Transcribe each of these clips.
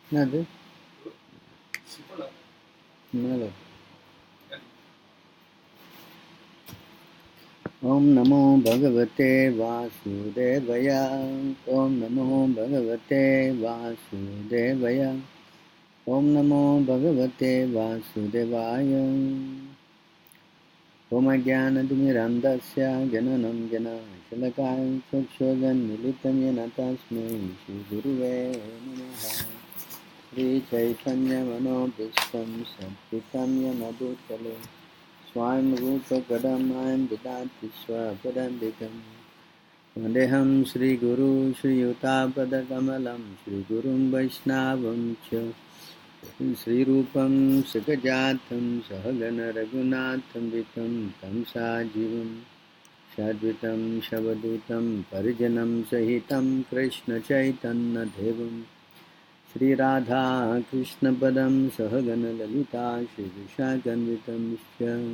என்னது மேலே ஓம் நமோ பகவதே வாசுதேவய ஓம் நமோ பகவதே வாசுதேவய ஓம் நமோ பகவதே வாசுதேவாய ஓம் அஜானதிமிரந்தஸ்ய ஜனனம் ஜனாசலகாய சக்ஷோதன்மிலிதம் யேன தஸ்மை ஸ்ரீகுருவே நமः श्रीचैतन्यमनोभीष्टं सम्पितं येन भूतले स्वयं रूपकदमायं ददाति स्वपदान्तिकं वन्देऽहं श्रीगुरू श्रीयुतापदकमलं श्रीगुरुं वैष्णवं च श्रीरूपं सुखजातं सहगणरघुनाथं वितं तं साजीवं साद्वैतं शवदूतं परिजनं सहितं कृष्णचैतन्यदेवं Shri Radha Krishna Padam Sahagana Lalita Shri Vishakhanvitam Nishcham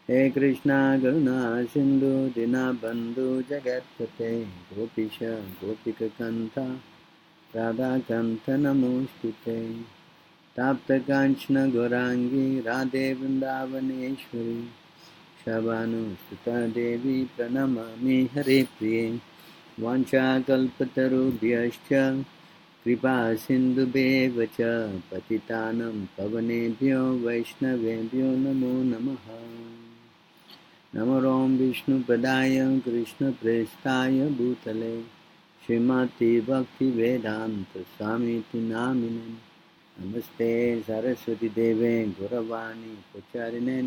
He Krishna Karuna Sindhu Dinabandhu Jagatpate Gopisha Gopika Kanta Radha Kanta Namostute Tapta Kanchana Gorangi Radhe Vrindavaneshwari Shabanu Sutta Devi Pranamami Hare Priye Vancha Kalpatarubhyascha कृपा सिन्धुभ्येव च पतितानं पवनेभ्यो वैष्णवेभ्यो नमो नमः नमो विष्णुपदाय कृष्णप्रेष्ठाय भूतले श्रीमती भक्तिवेदान्त स्वामीति नामिने नमस्ते सरस्वती देवे गौरवाणी प्रचारिणे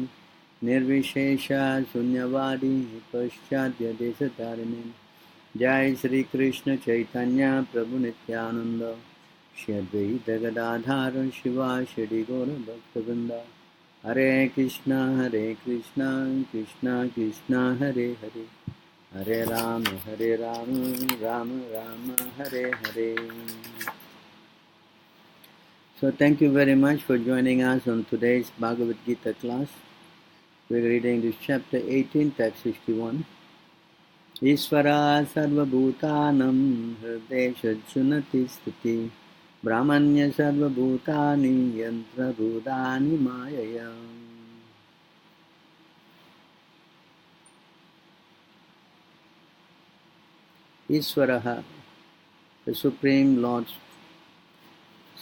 निर्विशेष शून्यवादी पश्चात्य देशतारिणे जय श्री कृष्ण चैतन्य प्रभु नित्यानंद श्री अद्वैत गदाधर शिवाशि गौर भक्तवृंद हरे Krishna Krishna Krishna Hare Hare Hare Ram Ram Ram Hare Hare. So thank you very much for joining us on today's Bhagavad Gita class. We're reading this chapter 18, text 61. ईश्वरा सर्वभूतानां हृदयेषु स्थिति ब्राह्मण्य सर्वभूतानि यन्त्ररूधानि मायया. Ishvaraha, the Supreme Lord,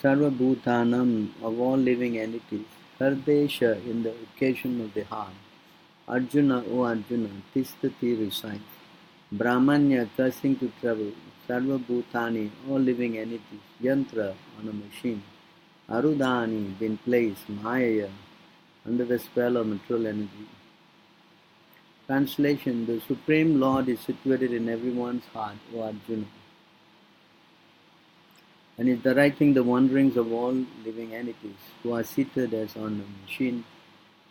Sarvabhutanam, of all living entities, Hardesha, in the occasion of the heart, Arjuna, O Arjuna, Tisthati resides. Brahmanya, cursing to travel, Sarva Bhutani, all living entities, Yantra, on a machine, Arudani, been placed, Maya, under the spell of material energy. Translation: the Supreme Lord is situated in everyone's heart, O Arjuna, and is directing the wanderings of all living entities who are seated as on a machine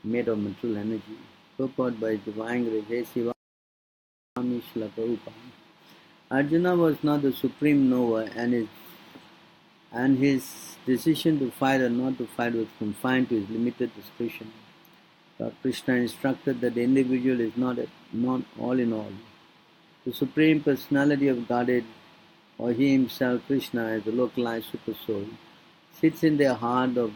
made of material energy. Purport by Divine Grace Swami Srila Prabhupada. Arjuna was not the supreme knower, and his decision to fight or not to fight was confined to his limited discretion. Lord Krishna instructed that the individual is not all in all. The Supreme Personality of Godhead, or He Himself, Krishna, as the localized Super Soul, sits in the heart of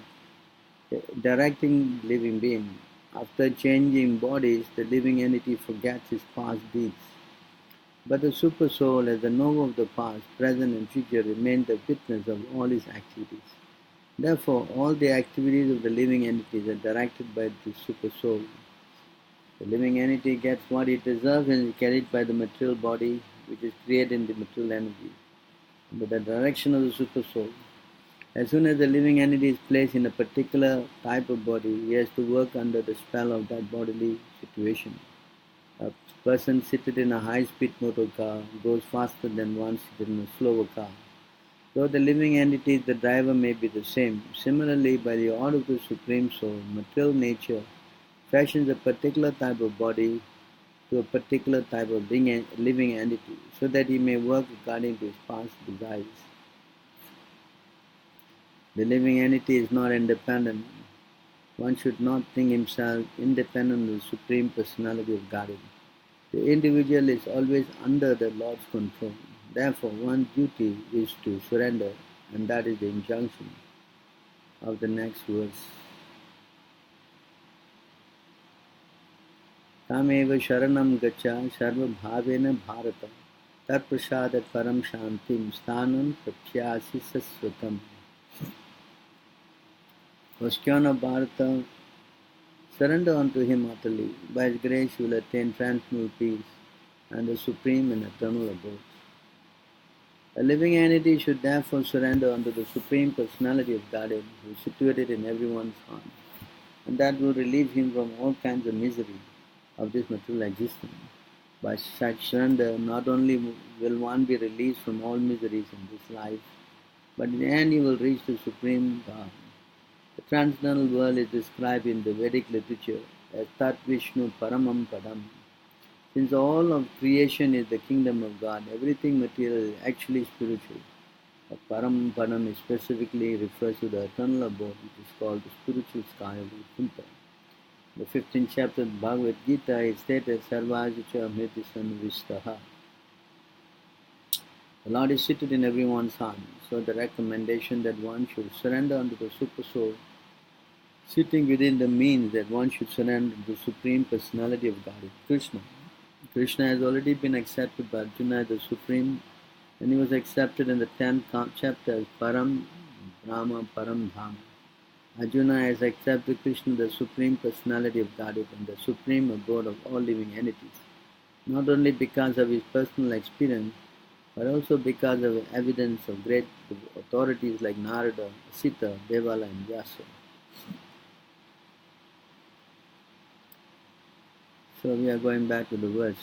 the directing living being. After changing bodies, the living entity forgets his past deeds. But the Super Soul, as the knower of the past, present and future, remains the witness of all his activities. Therefore, all the activities of the living entities are directed by the Super Soul. The living entity gets what it deserves and is carried by the material body, which is created in the material energy, under the direction of the Super Soul. As soon as the living entity is placed in a particular type of body, he has to work under the spell of that bodily situation. A person seated in a high-speed motor car goes faster than one seated in a slower car. Though the living entity, the driver, may be the same. Similarly, by the order of the Supreme Soul, material nature fashions a particular type of body to a particular type of living entity, so that he may work according to his past desires. The living entity is not independent. One should not think himself independent of the Supreme Personality of Godhead. The individual is always under the Lord's control. Therefore, one's duty is to surrender And that is the injunction of the next verse. Tameva sharanam gacha sarva bhavena bharata tat prasada param shantim sthanam prapyasi sasvatam. O scion of Bharata, surrender unto him utterly. By his grace you will attain transcendental peace and the supreme and eternal abode. A living entity should therefore surrender unto the Supreme Personality of Godhead, who is situated in everyone's heart, and that will relieve him from all kinds of misery of this material existence. By such surrender, not only will one be released from all miseries in this life, but in the end he will reach the Supreme God. The transcendental world is described in the Vedic literature as Tat Vishnu Paramam Padam. Since all of creation is the kingdom of God, everything material is actually spiritual. The Param Padam specifically refers to the eternal abode, which is called the spiritual sky of Vaikuntha. The 15th chapter of Bhagavad Gita is stated, Sarvajicha Amritisan Vistaha. The Lord is seated in everyone's heart, so the recommendation that one should surrender unto the Super Soul sitting within the means that one should surrender to the Supreme Personality of God, Krishna. Krishna has already been accepted by Arjuna as the Supreme, and he was accepted in the 10th chapter as Param Brahma Param Dhama. Arjuna has accepted Krishna, the Supreme Personality of Godhead and the Supreme Abode of all living entities, not only because of his personal experience, but also because of evidence of great authorities like Narada, Sita, Devala and Vyasa. So we are going back to the verse.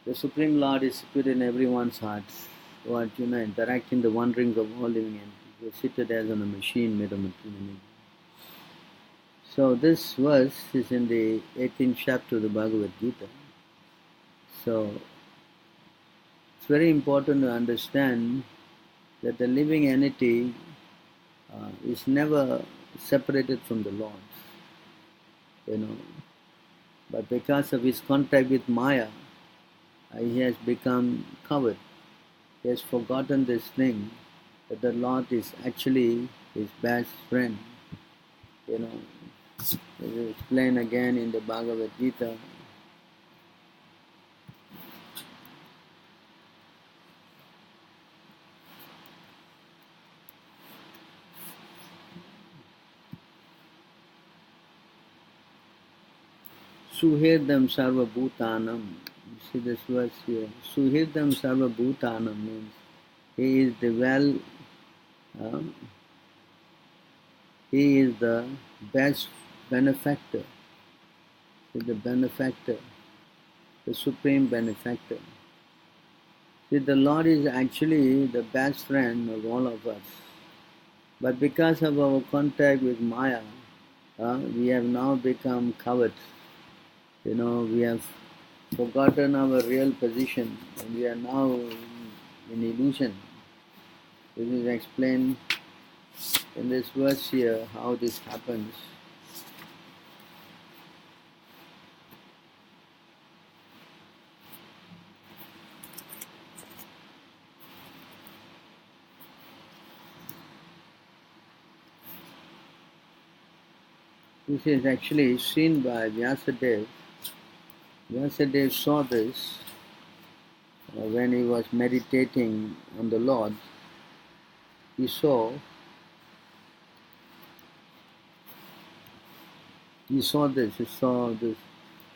The Supreme Lord is seated in everyone's hearts. O Arjuna, interacting the wanderings of all living entities. You are seated as on a machine made of material energy. So this verse is in the 18th chapter of the Bhagavad Gita. So it's very important to understand that the living entity is never separated from the Lord. But because of his contact with Maya, he has become covered. He has forgotten this thing, that the Lord is actually his best friend. It is explained again in the Bhagavad Gita. Suhirdam sarva bhutanam. You see this verse here. Suhirdam sarva bhutanam means he is the he is the best benefactor. He is the benefactor, the supreme benefactor. See, the Lord is actually the best friend of all of us. But because of our contact with Maya, we have now become covered. We have forgotten our real position and we are now in illusion. This is explained in this verse here, how this happens. This is actually seen by Vyasadeva. Vyasadeva saw this when he was meditating on the Lord. He saw this.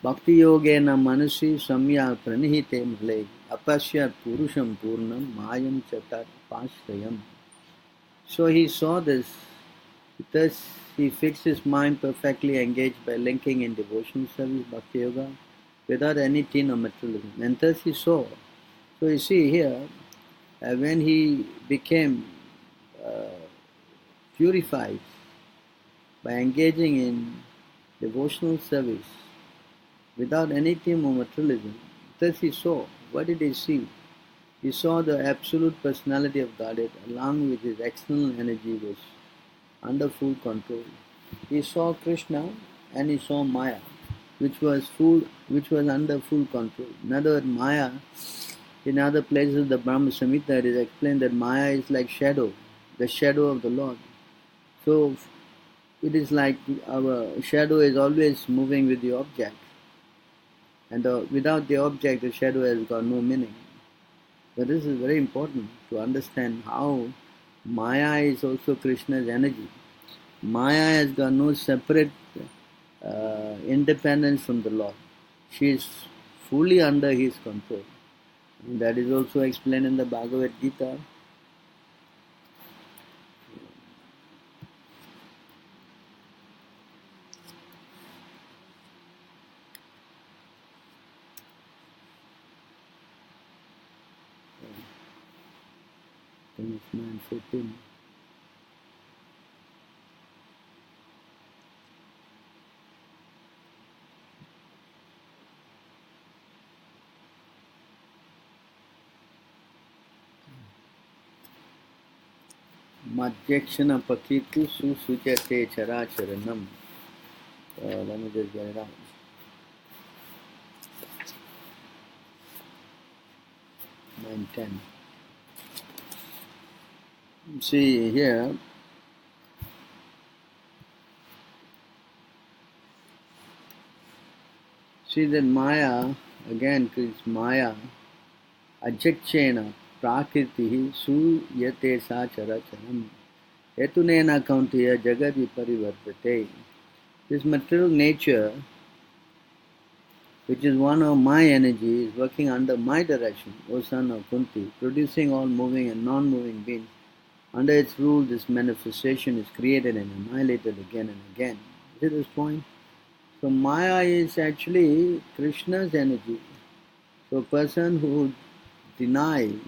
Bhakti yogena manasi samya pranihite male apasya purusham purnam mayam chatar pashtayam. So he saw this. Thus he fixed his mind perfectly engaged by linking in devotional service, Bhakti Yoga, without any tin or materialism. And thus he saw. So you see here, when he became purified by engaging in devotional service without any tin or materialism, thus he saw. What did he see? He saw the absolute personality of Godhead along with his external energy was under full control. He saw Krishna and he saw Maya, which was under full control. In other words, Maya In other places, the Brahma Samhita, it is explained that Maya is like shadow, the shadow of the Lord. So it is like our shadow is always moving with the object, and without the object, the shadow has got no meaning. But this is very important to understand how Maya is also Krishna's energy. Maya has got no separate independence from the Lord. She is fully under his control. And that is also explained in the Bhagavad Gita. It's 9:14. Madhyakshana pakitu susujate characharanam. Let me just get it out. 9:10. See here, see that Maya, again is Maya, ajachena prakriti suyate sacharacharam. Etunena kauntiya jagad viparivartate. This material nature, which is one of my energy, is working under my direction, O son of Kunti, producing all moving and non-moving beings. Under its rule, this manifestation is created and annihilated again and again. See this point? So Maya is actually Krishna's energy. So a person who denies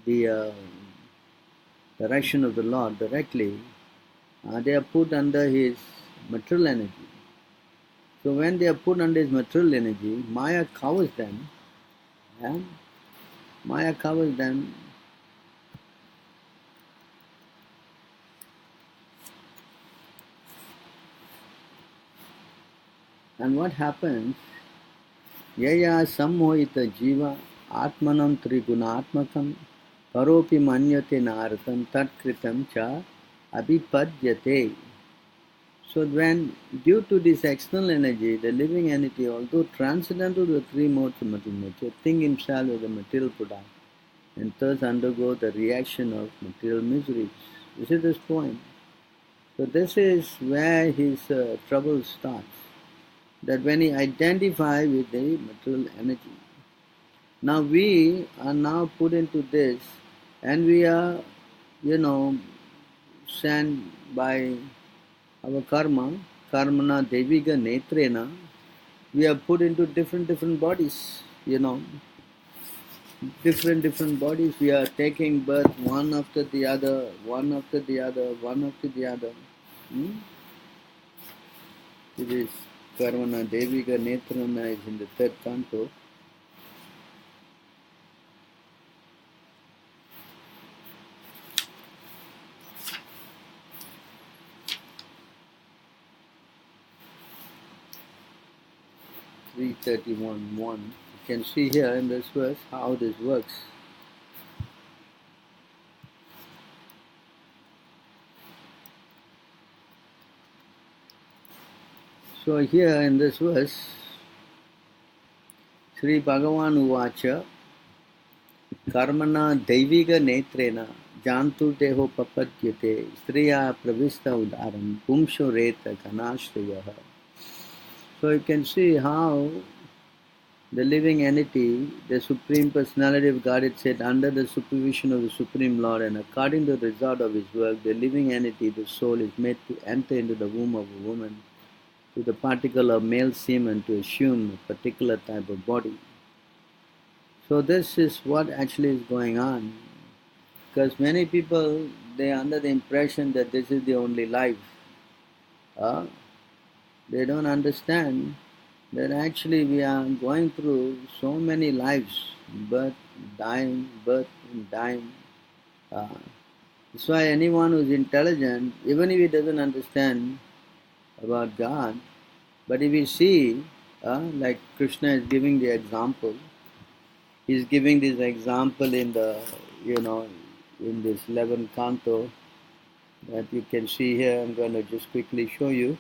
the direction of the Lord directly, they are put under his material energy. So when they are put under his material energy, Maya covers them. And Maya covers them. And what happens? Yaya sammohita jiva atmanam trigunatmakam karopi manyate naratam tatkritam cha abhipadyate. So when, due to this external energy, the living entity, although transcendental to the three modes of material nature, think himself as a material product and thus undergo the reaction of material miseries. You see this point? So this is where his trouble starts. That when he identifies with the material energy. Now we are now put into this, and we are, sent by our karmana deviga netrena, we are put into different bodies, different bodies. We are taking birth one after the other, one after the other, one after the other. It is Karmana Deviga Netrana is in the third canto. (331.1). You can see here in this verse how this works. So here in this verse, Sri Bhagavan Uvacha Karmana Deviga Netrena Jantu Deho Papadyate Striya Pravista Udaram Pumsho Reta Kanashriyaha. So you can see how the living entity, the Supreme Personality of Godhead said, under the supervision of the Supreme Lord and according to the result of his work, the living entity, the soul, is made to enter into the womb of a woman, to the particle of male semen, to assume a particular type of body. So this is what actually is going on. Because many people, they are under the impression that this is the only life. They don't understand that actually we are going through so many lives, birth, dying, birth and dying. That's why anyone who is intelligent, even if he doesn't understand about God, but if he see Like Krishna is giving the example. He's giving this example in the, in this 11th canto that you can see here. I'm going to just quickly show you.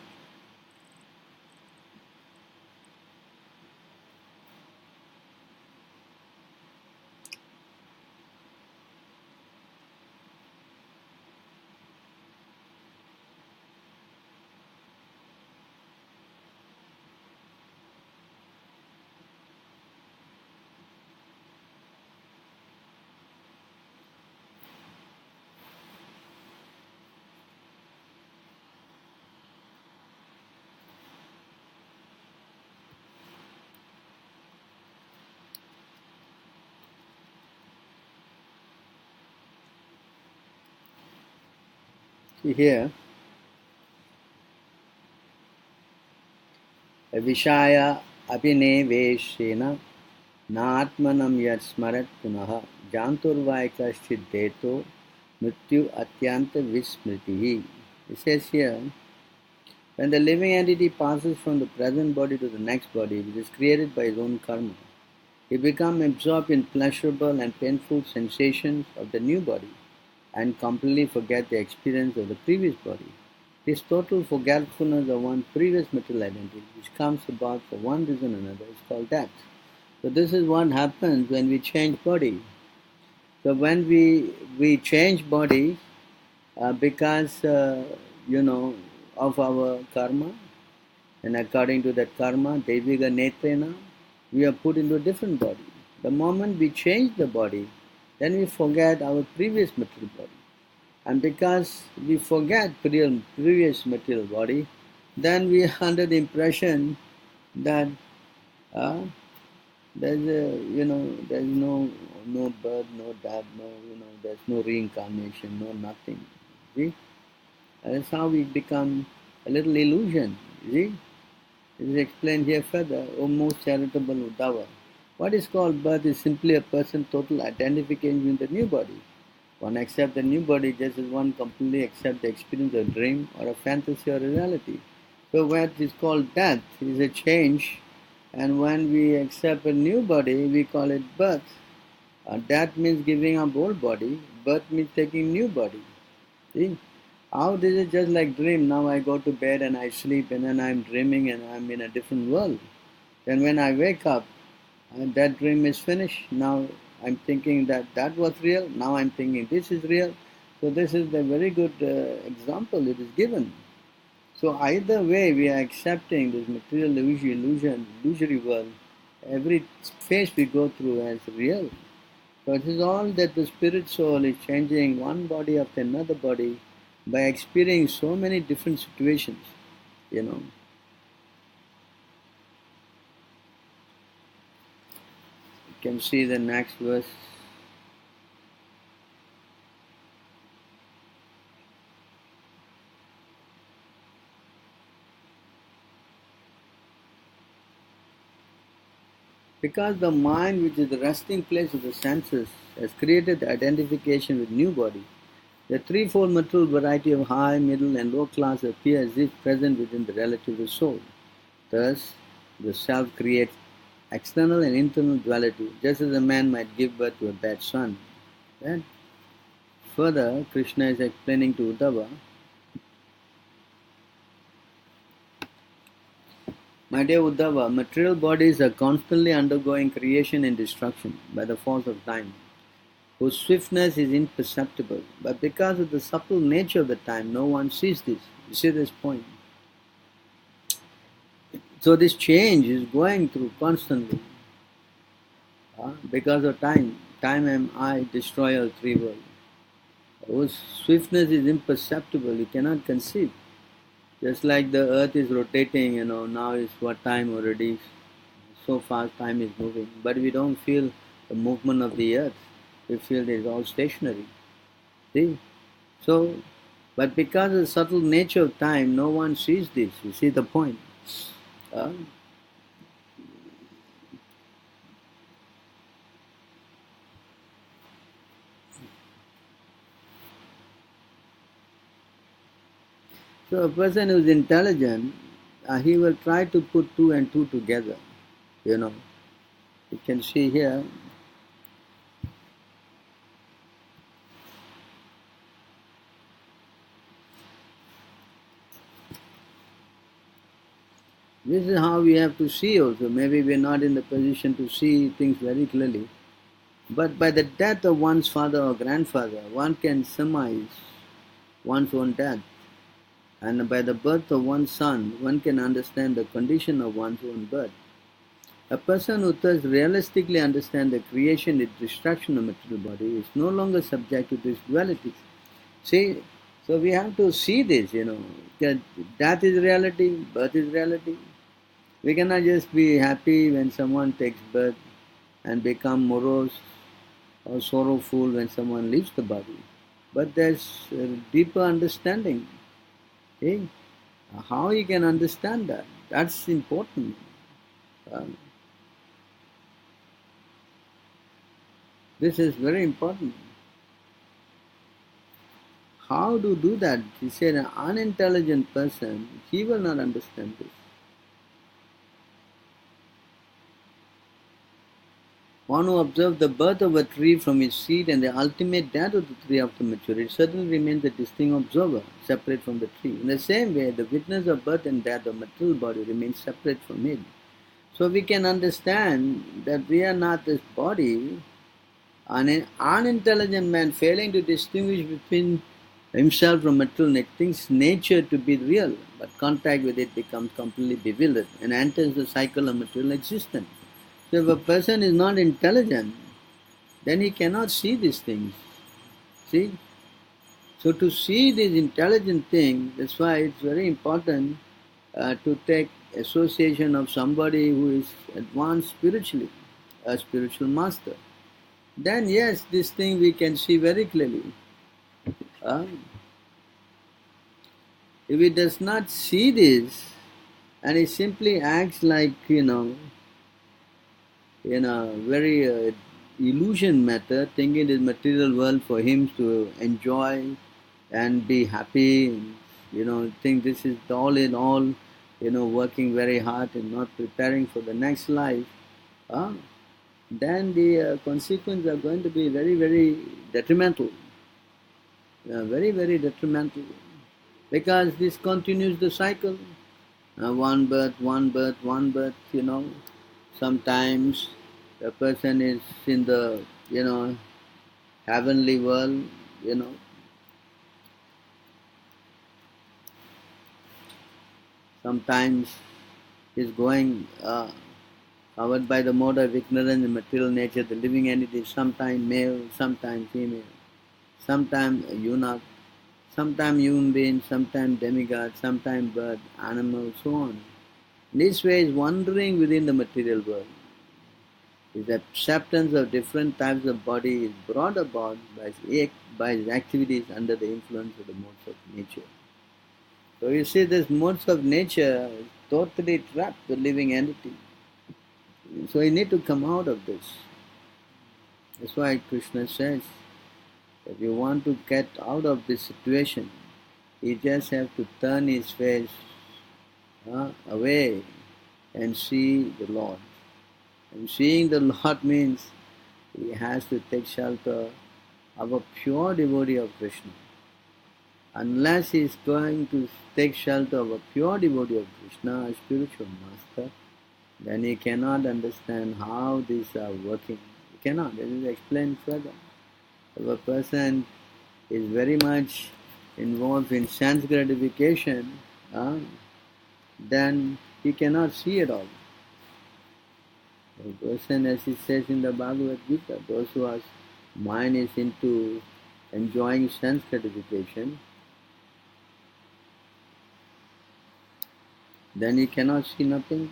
See here, Vishaya Abhineveshena Natmanam Yat Smarat Punaha Janturvai Kashchideto Mrityu Atyanta Vismritihi. It says here, when the living entity passes from the present body to the next body, which is created by his own karma, he becomes absorbed in pleasurable and painful sensations of the new body and completely forget the experience of the previous body. This total forgetfulness of one's previous material identity, which comes about for one reason or another, is called death. So this is what happens when we change body. So when we change body because of our karma, and according to that karma, Deviga Netrena, we are put into a different body. The moment we change the body, then we forget our previous material body. And because we forget previous material body, then we are under the impression that uh, there's no birth, no death, there's no reincarnation, no nothing. See? And that's how we become a little illusion. See? It is explained here further, O most charitable Uddhava. What is called birth is simply a person's total identification with the new body. One accepts the new body just as one completely accepts the experience of a dream or a fantasy or a reality. So what is called death is a change, and when we accept a new body, we call it birth. Death means giving up old body, birth means taking new body. See? How this is just like dream. Now I go to bed and I sleep and then I'm dreaming and I'm in a different world. Then when I wake up, that dream is finished. Now I'm thinking that that was real. Now I'm thinking this is real. So this is the very good example it is given. So either way, we are accepting this material illusory world. Every phase we go through as real. So it is all that the spirit soul is changing one body after another body by experiencing so many different situations. You can see the next verse. Because the mind, which is the resting place of the senses, has created the identification with new body, the threefold material variety of high, middle, and low class appear as if present within the relative soul. Thus, the self creates external and internal duality, just as a man might give birth to a bad son. Then, further, Krishna is explaining to Uddhava, my dear Uddhava, material bodies are constantly undergoing creation and destruction by the force of time, whose swiftness is imperceptible. But because of the subtle nature of the time, no one sees this. You see this point? So this change is going through constantly because of time. Time and I destroy all three worlds. Whose swiftness is imperceptible, you cannot conceive. Just like the earth is rotating, now is what time already. So fast time is moving. But we don't feel the movement of the earth. We feel it is all stationary. See? So, but because of the subtle nature of time, no one sees this. You see the point? Uh, so a person who is intelligent he will try to put two and two together. You can see here. This is how we have to see also. Maybe we are not in the position to see things very clearly. But by the death of one's father or grandfather, one can surmise one's own death. And by the birth of one's son, one can understand the condition of one's own birth. A person who thus realistically understands the creation and destruction of material body is no longer subject to these dualities. See, so we have to see this, that death is reality, birth is reality. We cannot just be happy when someone takes birth and become morose or sorrowful when someone leaves the body. But there's a deeper understanding. Okay? How you can understand that? That's important. This is very important. How to do that? He said an unintelligent person, he will not understand this. One who observes the birth of a tree from its seed and the ultimate death of the tree after maturity certainly remains a distinct observer, separate from the tree. In the same way, the witness of birth and death of material body remains separate from it. So we can understand that we are not this body. An unintelligent man failing to distinguish between himself from material thinks nature to be real, but contact with it becomes completely bewildered and enters the cycle of material existence. So if a person is not intelligent, then he cannot see these things. See? So to see these intelligent things, that's why it's very important to take association of somebody who is advanced spiritually, a spiritual master. Then yes, this thing we can see very clearly. If he does not see this, and he simply acts like, in a very illusion matter, thinking this material world for him to enjoy and be happy, think this is all in all, working very hard and not preparing for the next life, then the consequences are going to be very, very detrimental. Very, very detrimental. Because this continues the cycle. One birth, one birth, one birth, Sometimes a person is in the, heavenly world, Sometimes is going covered by the mode of ignorance and material nature, the living entity, sometimes male, sometimes female, sometimes eunuch, sometimes human being, sometimes demigod, sometimes bird, animal, so on. This way is wandering within the material world. His acceptance of different types of body is brought about by his activities under the influence of the modes of nature. So you see, this modes of nature totally trap the living entity. So you need to come out of this. That's why Krishna says, if you want to get out of this situation, you just have to turn his face away and see the Lord. And seeing the Lord means he has to take shelter of a pure devotee of Krishna. Unless he is going to take shelter of a pure devotee of Krishna, a spiritual master, then he cannot understand how these are working. He cannot. It is explained further. If a person is very much involved in sense gratification, then he cannot see it all. A person, as it says in the Bhagavad Gita, those whose mind is into enjoying sense gratification, then he cannot see nothing.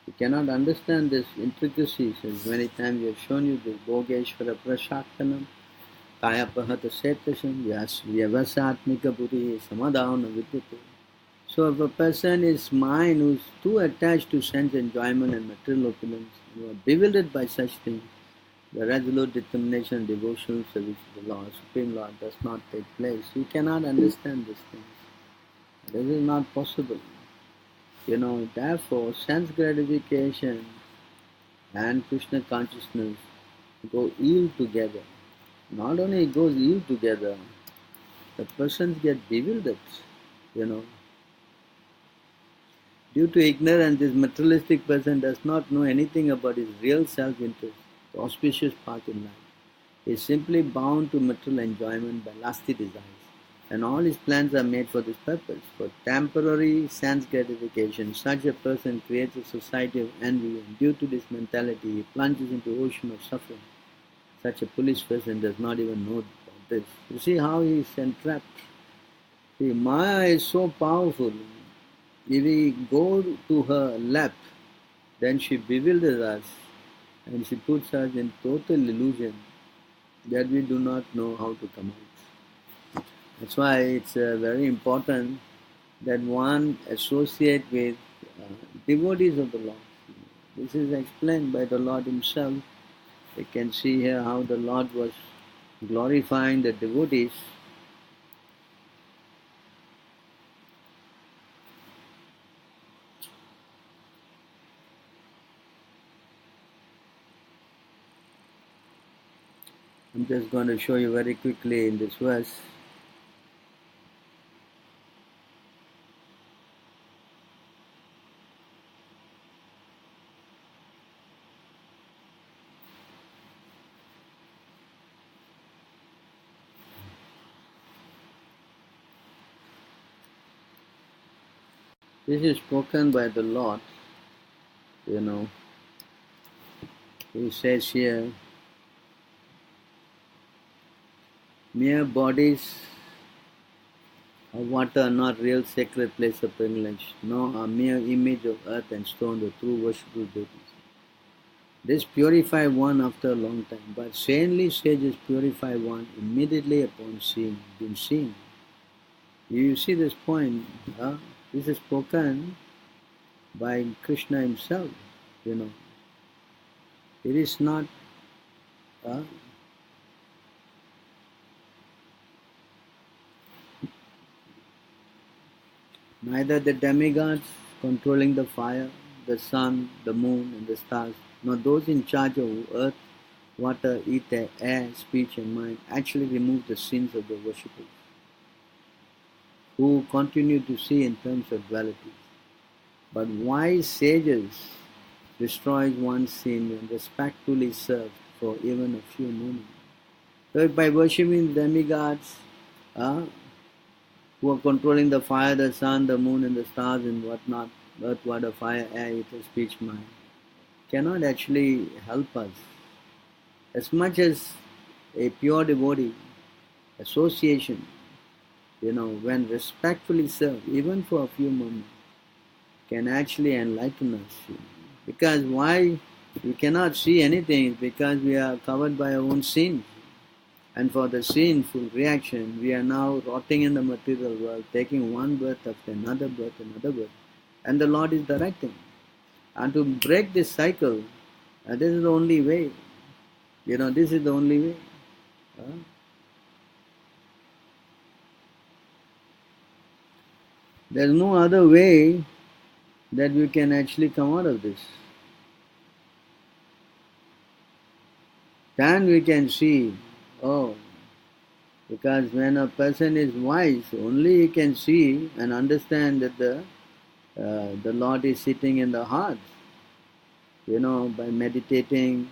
He cannot understand this intricacies. As many times we have shown you this Bhogeshvara Prashaktanam, Kaya Pahata Setasam, Vyavasatmika Buddhi, Samadhavana Vidyate. So if a person is mind who is too attached to sense enjoyment and material opulence, who are bewildered by such things, the resolute determination and devotional service to the Lord, Supreme Lord, does not take place. He cannot understand these things. This is not possible. Therefore, sense gratification and Krishna consciousness go ill together. Not only it goes ill together, the persons get bewildered, you know. Due to ignorance, this materialistic person does not know anything about his real self-interest, the auspicious path in life. He is simply bound to material enjoyment by lusty desires, and all his plans are made for this purpose, for temporary sense gratification. Such a person creates a society of envy, and due to this mentality, he plunges into ocean of suffering. Such a foolish person does not even know about this. You see how he is entrapped. See, Maya is so powerful. If we go to her lap, then she bewilders us and she puts us in total illusion that we do not know how to come out. That's why it's very important that one associate with devotees of the Lord. This is explained by the Lord Himself. You can see here how the Lord was glorifying the devotees. I'm just going to show you very quickly in this verse. This is spoken by the Lord, He says here, mere bodies of water are not real sacred place of pilgrimage, nor are mere image of earth and stone the true worshipful deities. This purify one after a long time, but saintly sages purify one immediately upon being seen. You see this point? This is spoken by Krishna himself. It is not neither the demigods controlling the fire, the sun, the moon, and the stars, nor those in charge of earth, water, ether, air, speech, and mind actually remove the sins of the worshippers, who continue to see in terms of duality. But wise sages destroys one's sin when respectfully served for even a few moments. So by worshipping demigods who are controlling the fire, the sun, the moon, and the stars, and whatnot, earth, water, fire, air, ether, speech, mind, cannot actually help us. As much as a pure devotee association, when respectfully served, even for a few moments, can actually enlighten us. Because why we cannot see anything is because we are covered by our own sins. And for the sinful reaction, we are now rotting in the material world, taking one birth after another birth, and the Lord is directing. And to break this cycle, this is the only way. This is the only way. There's no other way that we can actually come out of this. Then we can see, because when a person is wise, only he can see and understand that the Lord is sitting in the heart. By meditating,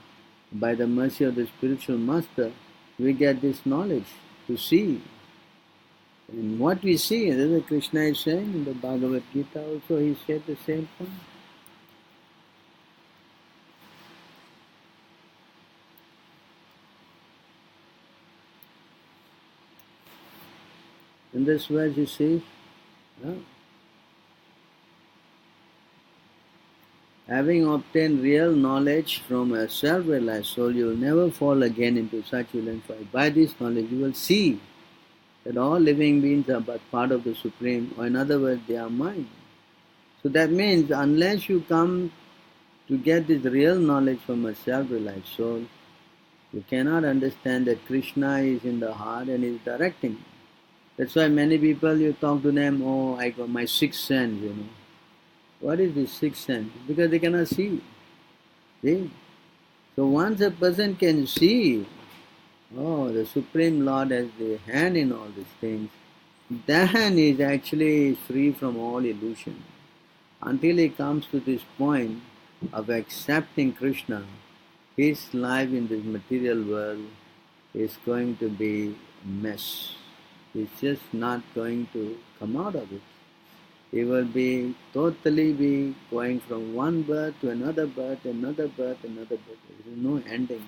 by the mercy of the spiritual master, we get this knowledge to see. And what we see, this is Krishna is saying in the Bhagavad Gita also, he said the same point. In this verse you see, having obtained real knowledge from a self-realized soul, you will never fall again into such violent fight. By this knowledge you will see that all living beings are but part of the Supreme, or in other words, they are mine. So that means unless you come to get this real knowledge from a self-realized soul, you cannot understand that Krishna is in the heart and is directing. That's why many people, you talk to them, oh, I got my sixth sense, What is this sixth sense? Because they cannot see. See? So once a person can see, oh, the Supreme Lord has the hand in all these things, then he is actually free from all illusion. Until he comes to this point of accepting Krishna, his life in this material world is going to be a mess. He's just not going to come out of it. He will be totally be going from one birth to another birth, another birth, another birth. There is no ending.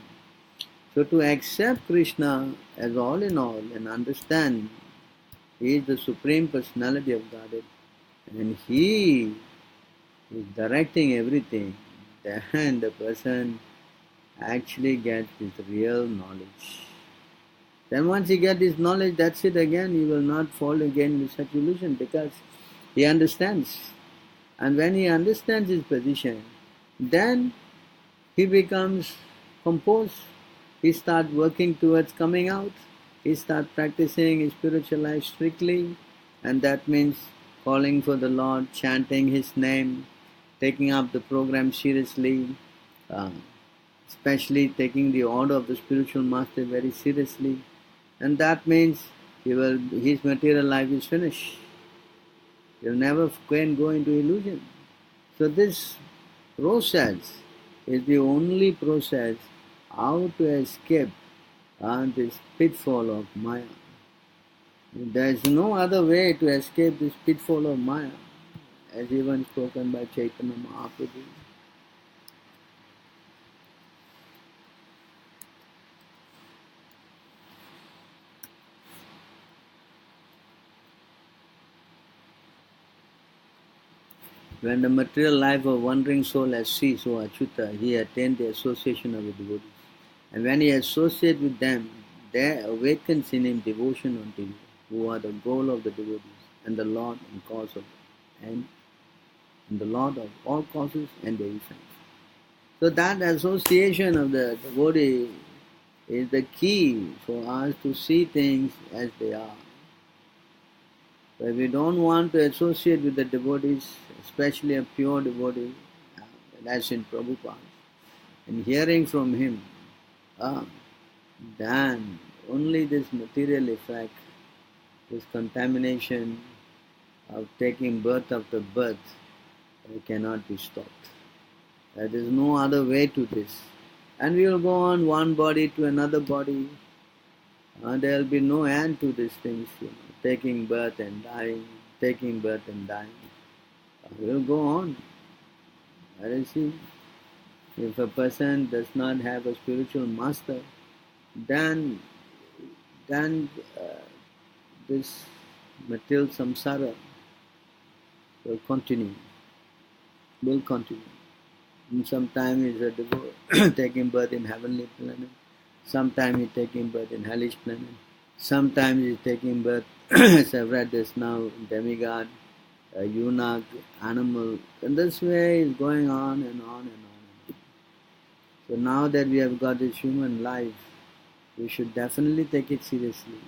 So to accept Krishna as all in all and understand he is the Supreme Personality of Godhead and he is directing everything, then the person actually gets this real knowledge. Then once he gets this knowledge, that's it again, he will not fall again with such illusion because he understands. And when he understands his position, then he becomes composed. He starts working towards coming out. He starts practicing his spiritual life strictly, and that means calling for the Lord, chanting His name, taking up the program seriously, uh, especially taking the order of the spiritual master very seriously, and that means his material life is finished. He'll never can go into illusion. So this process is the only process how to escape this pitfall of Maya. There is no other way to escape this pitfall of Maya, as even spoken by Chaitanya Mahaprabhu. When the material life of wandering soul has ceased, O Achyuta, he attained the association of the devotees. And when he associates with them, there awakens in him devotion unto you, who are the goal of the devotees, and the Lord and cause of and the Lord of all causes and their effects. So that association of the devotee is the key for us to see things as they are. So if we don't want to associate with the devotees, especially a pure devotee, as in Prabhupada, and hearing from him, then only this material effect, this contamination of taking birth after birth, cannot be stopped. There is no other way to this. And we will go on one body to another body. There will be no end to these things, taking birth and dying, taking birth and dying. We will go on. That is it. If a person does not have a spiritual master, then this material samsara will continue. And sometimes he is taking birth in heavenly planet. Sometimes he is taking birth in hellish planet. Sometimes he is taking birth, as I've read this now, demigod, eunuch, animal. And this way is going on and on and on. So now that we have got this human life, we should definitely take it seriously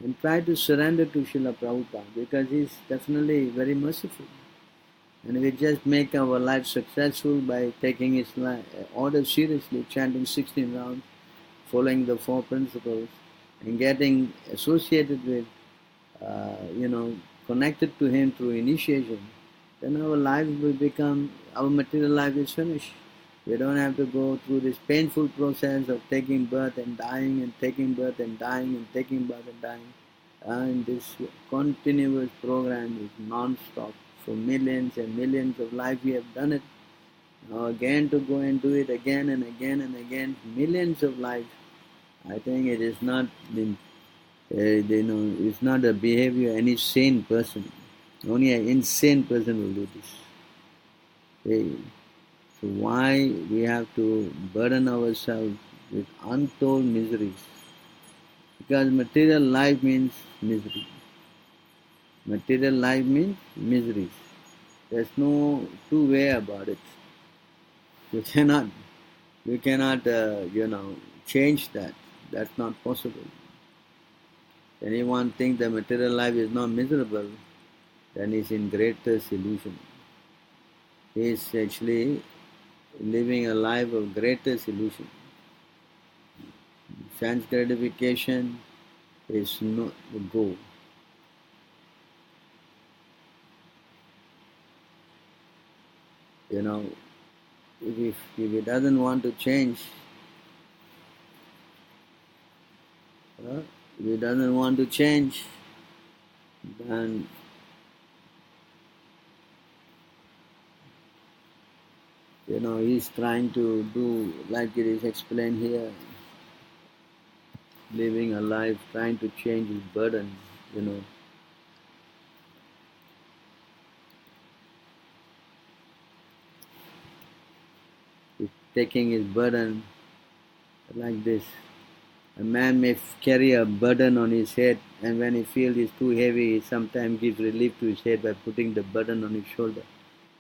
and try to surrender to Srila Prabhupada because he is definitely very merciful. And we just make our life successful by taking his order seriously, chanting 16 rounds, following the 4 principles, and getting associated with, connected to him through initiation, then our life will become, our material life is finished. We don't have to go through this painful process of taking birth and dying and taking birth and dying and taking birth and dying. And this continuous program is non-stop. For millions and millions of lives we have done it. Now again to go and do it again and again and again, millions of lives. I think it is not it's not a behavior of any sane person. Only an insane person will do this. So why we have to burden ourselves with untold miseries? Because material life means misery. Material life means miseries. There's no two way about it. You cannot change that. That's not possible. Anyone thinks the material life is not miserable, then he's in greatest illusion. He is actually living a life of greatest illusion. Sense gratification is not the goal. You know, if he doesn't want to change, if he doesn't want to change, then he's trying to do like it is explained here, living a life, trying to change his burden, He's taking his burden like this. A man may carry a burden on his head, and when he feels it's too heavy, he sometimes gives relief to his head by putting the burden on his shoulder.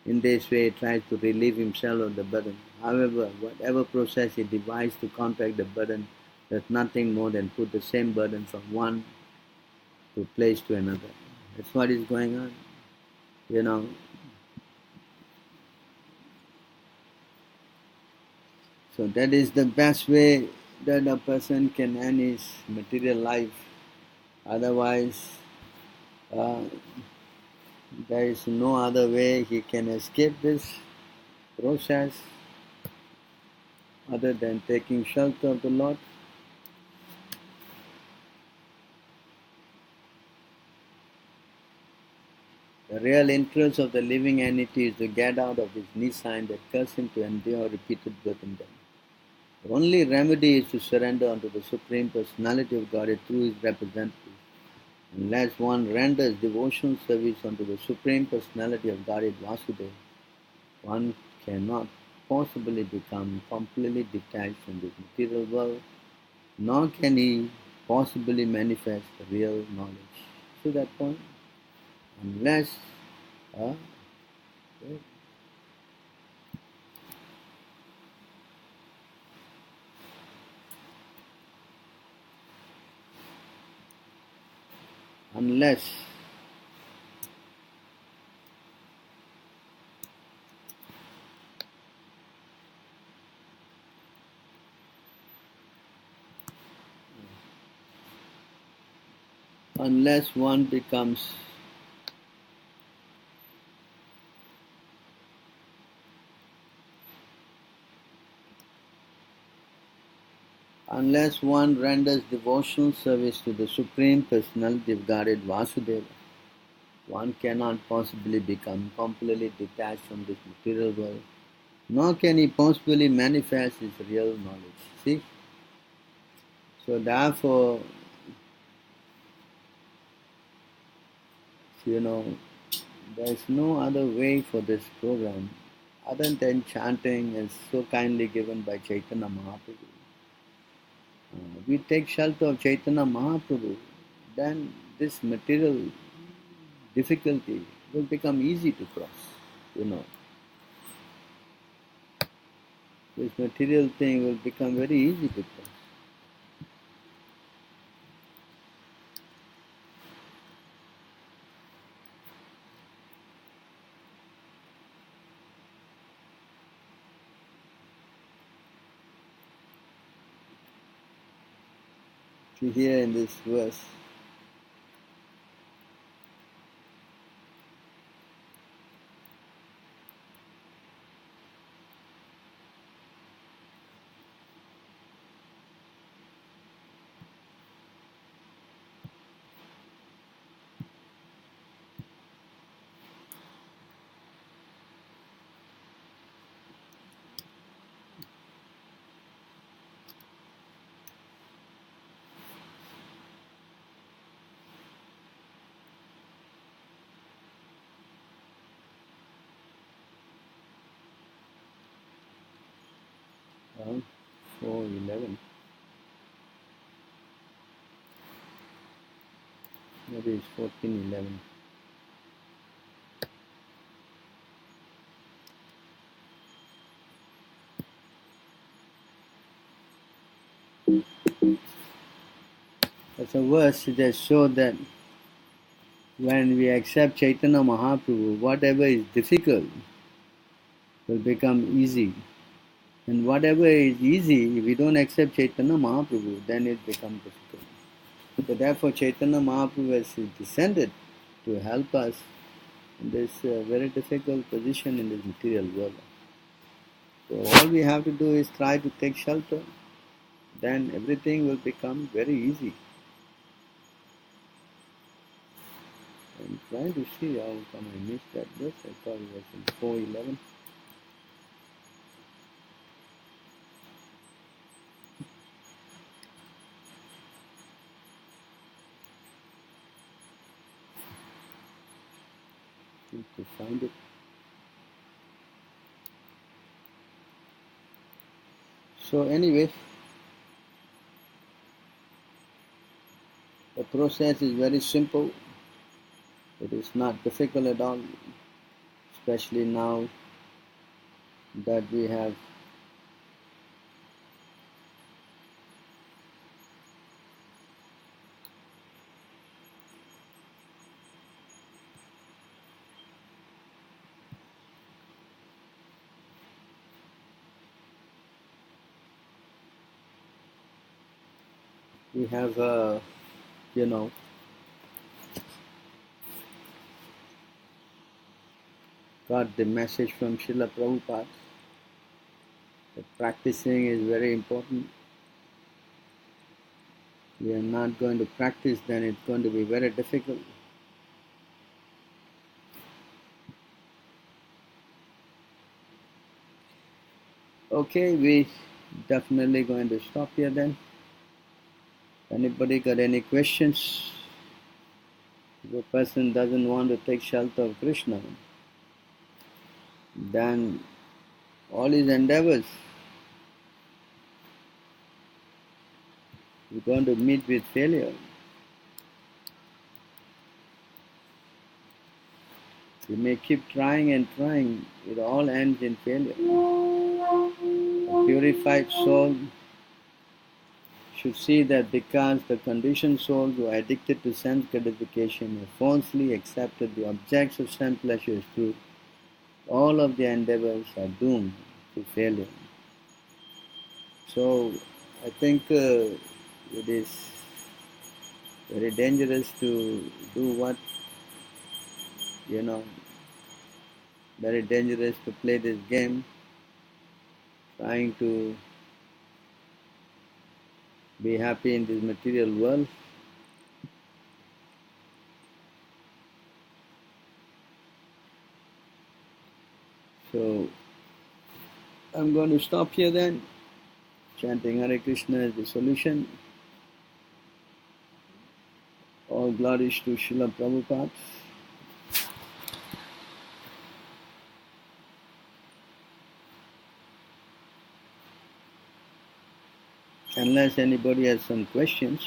In this way, he tries to relieve himself of the burden. However, whatever process he devised to contract the burden does nothing more than put the same burden from one place to another. That's what is going on. So that is the best way that a person can end his material life. Otherwise, uh, there is no other way he can escape this process other than taking shelter of the Lord. The real interest of the living entity is to get out of this nisign that curse him to endure repeated birth and death. The only remedy is to surrender unto the Supreme Personality of Godhead through his representative. Unless one renders devotional service unto the Supreme Personality of Godhead Vasudeva, one cannot possibly become completely detached from this material world, nor can he possibly manifest real knowledge. See that point? Unless uh, unless unless one becomes unless one renders devotional service to the Supreme Personality of Godhead Vasudeva, one cannot possibly become completely detached from this material world, nor can he possibly manifest his real knowledge. See? So therefore, there is no other way for this program other than chanting as so kindly given by Chaitanya Mahaprabhu. We take shelter of Chaitanya Mahaprabhu, then this material difficulty will become easy to cross. This material thing will become very easy to cross. See here in this verse, around 4:11. Maybe it's 14:11. There's a verse that shows that when we accept Chaitanya Mahaprabhu, whatever is difficult will become easy. And whatever is easy, if we don't accept Chaitanya Mahaprabhu, then it becomes difficult. So therefore Chaitanya Mahaprabhu has descended to help us in this very difficult position in this material world. So all we have to do is try to take shelter, then everything will become very easy. I'm trying to see how come I missed that verse. I thought it was in 4:11. Need to find it. So anyway, the process is very simple. It is not difficult at all, especially now that we have you know, got the message from Srila Prabhupada that practicing is very important. We are not going to practice, then it's going to be very difficult. Okay, we definitely going to stop here then. Anybody got any questions? If a person doesn't want to take shelter of Krishna, then all his endeavors is going to meet with failure. You may keep trying and trying, it all ends in failure. A purified soul should see that because the conditioned souls who are addicted to sense gratification have falsely accepted the objects of sense pleasure as truth, all of their endeavors are doomed to failure. So I think it is very dangerous to do what, very dangerous to play this game, trying to be happy in this material world. So I'm going to stop here then. Chanting Hare Krishna is the solution. All glories to Srila Prabhupada. Unless anybody has some questions.